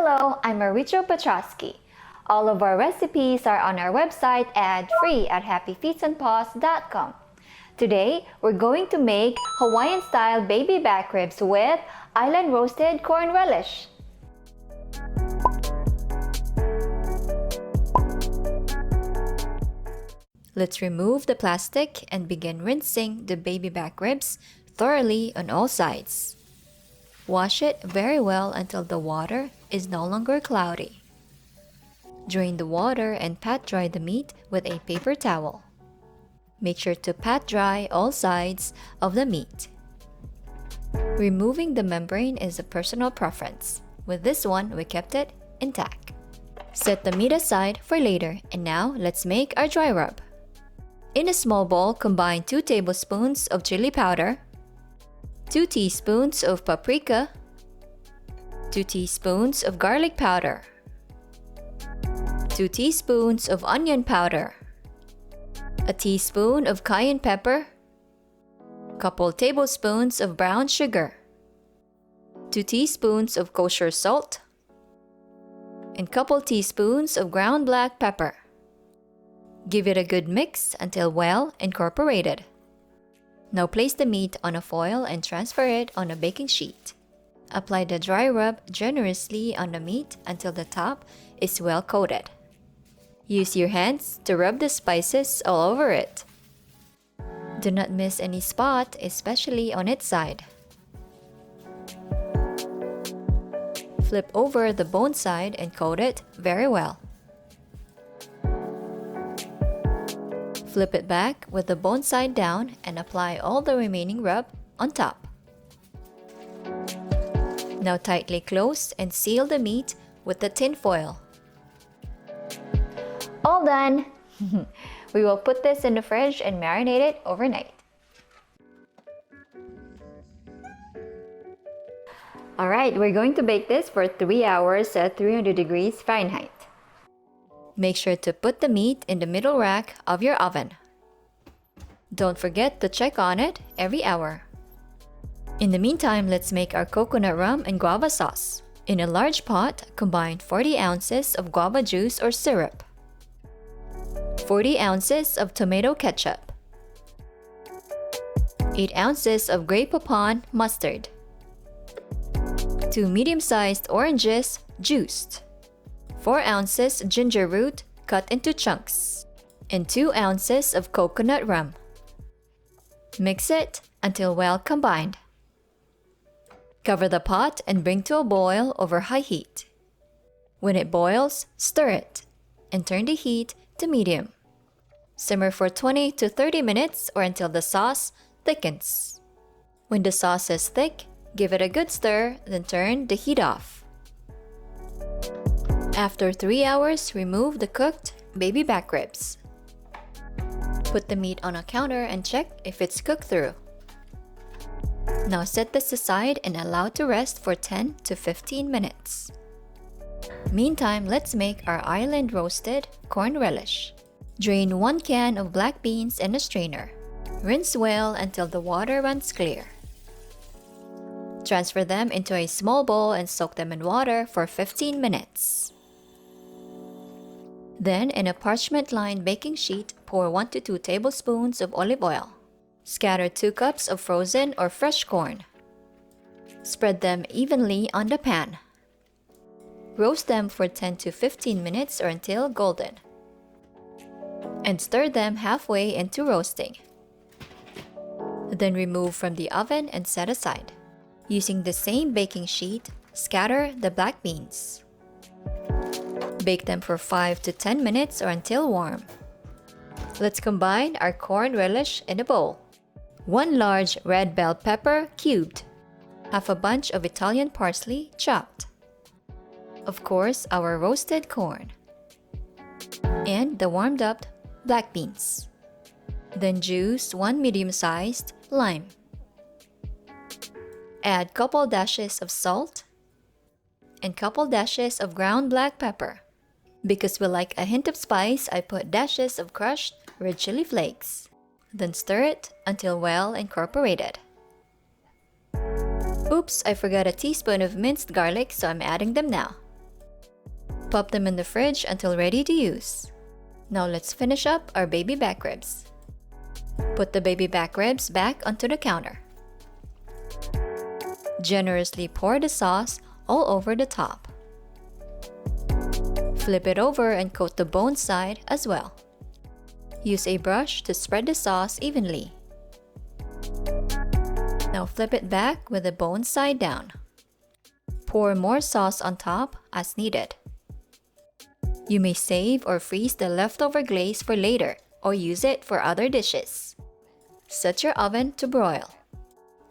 Hello, I'm Maricho Petrosky. All of our recipes are on our website ad-free at happyfeetsandpaws.com. Today, we're going to make Hawaiian-style baby back ribs with island roasted corn relish. Let's remove the plastic and begin rinsing the baby back ribs thoroughly on all sides. Wash it very well until the water is no longer cloudy. Drain the water and pat dry the meat with a paper towel. Make sure to pat dry all sides of the meat. Removing the membrane is a personal preference. With this one, we kept it intact. Set the meat aside for later, and now let's make our dry rub. In a small bowl, combine 2 tablespoons of chili powder, 2 teaspoons of paprika, 2 teaspoons of garlic powder, 2 teaspoons of onion powder, a teaspoon of cayenne pepper, couple tablespoons of brown sugar, 2 teaspoons of kosher salt, and couple teaspoons of ground black pepper. Give it a good mix until well incorporated. Now place the meat on a foil and transfer it on a baking sheet. Apply the dry rub generously on the meat until the top is well coated. Use your hands to rub the spices all over it. Do not miss any spot, especially on its side. Flip over the bone side and coat it very well. Flip it back with the bone side down and apply all the remaining rub on top. Now tightly close and seal the meat with the tin foil. All done! We will put this in the fridge and marinate it overnight. Alright, we're going to bake this for 3 hours at 300 degrees Fahrenheit. Make sure to put the meat in the middle rack of your oven. Don't forget to check on it every hour. In the meantime, let's make our coconut rum and guava sauce. In a large pot, combine 40 ounces of guava juice or syrup, 40 ounces of tomato ketchup, 8 ounces of Grey Poupon mustard, 2 medium-sized oranges juiced, 4 ounces ginger root cut into chunks, and 2 ounces of coconut rum. Mix it until well combined. Cover the pot and bring to a boil over high heat. When it boils, stir it and turn the heat to medium. Simmer for 20 to 30 minutes or until the sauce thickens. When the sauce is thick, give it a good stir, then turn the heat off. After 3 hours, remove the cooked baby back ribs. Put the meat on a counter and check if it's cooked through. Now set this aside and allow to rest for 10 to 15 minutes. Meantime, let's make our island roasted corn relish. Drain 1 can of black beans in a strainer. Rinse well until the water runs clear. Transfer them into a small bowl and soak them in water for 15 minutes. Then, in a parchment-lined baking sheet, pour 1 to 2 tablespoons of olive oil. Scatter 2 cups of frozen or fresh corn. Spread them evenly on the pan. Roast them for 10 to 15 minutes or until golden. And stir them halfway into roasting. Then remove from the oven and set aside. Using the same baking sheet, scatter the black beans. Bake them for 5 to 10 minutes or until warm. Let's combine our corn relish in a bowl. 1 large red bell pepper cubed. Half a bunch of Italian parsley chopped. Of course, our roasted corn. And the warmed up black beans. Then juice 1 medium-sized lime. Add couple dashes of salt and couple dashes of ground black pepper. Because we like a hint of spice, I put dashes of crushed red chili flakes. Then stir it until well incorporated. Oops, I forgot a teaspoon of minced garlic, so I'm adding them now. pop them in the fridge until ready to use. Now let's finish up our baby back ribs. Put the baby back ribs back onto the counter. Generously pour the sauce all over the top. Flip it over and coat the bone side as well. Use a brush to spread the sauce evenly. Now flip it back with the bone side down. Pour more sauce on top as needed. You may save or freeze the leftover glaze for later or use it for other dishes. Set your oven to broil.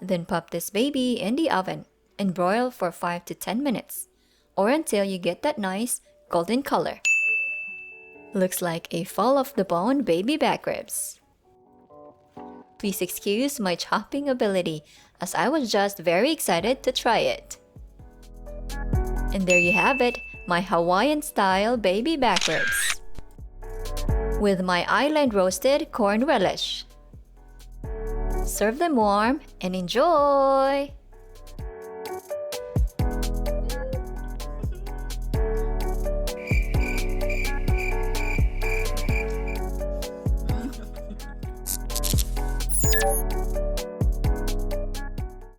Then pop this baby in the oven and broil for 5 to 10 minutes or until you get that nice golden color. Looks like a fall off the bone baby back ribs. Please excuse my chopping ability as I was just very excited to try it. And there you have it, my Hawaiian style baby back ribs with my island roasted corn relish. Serve them warm and enjoy!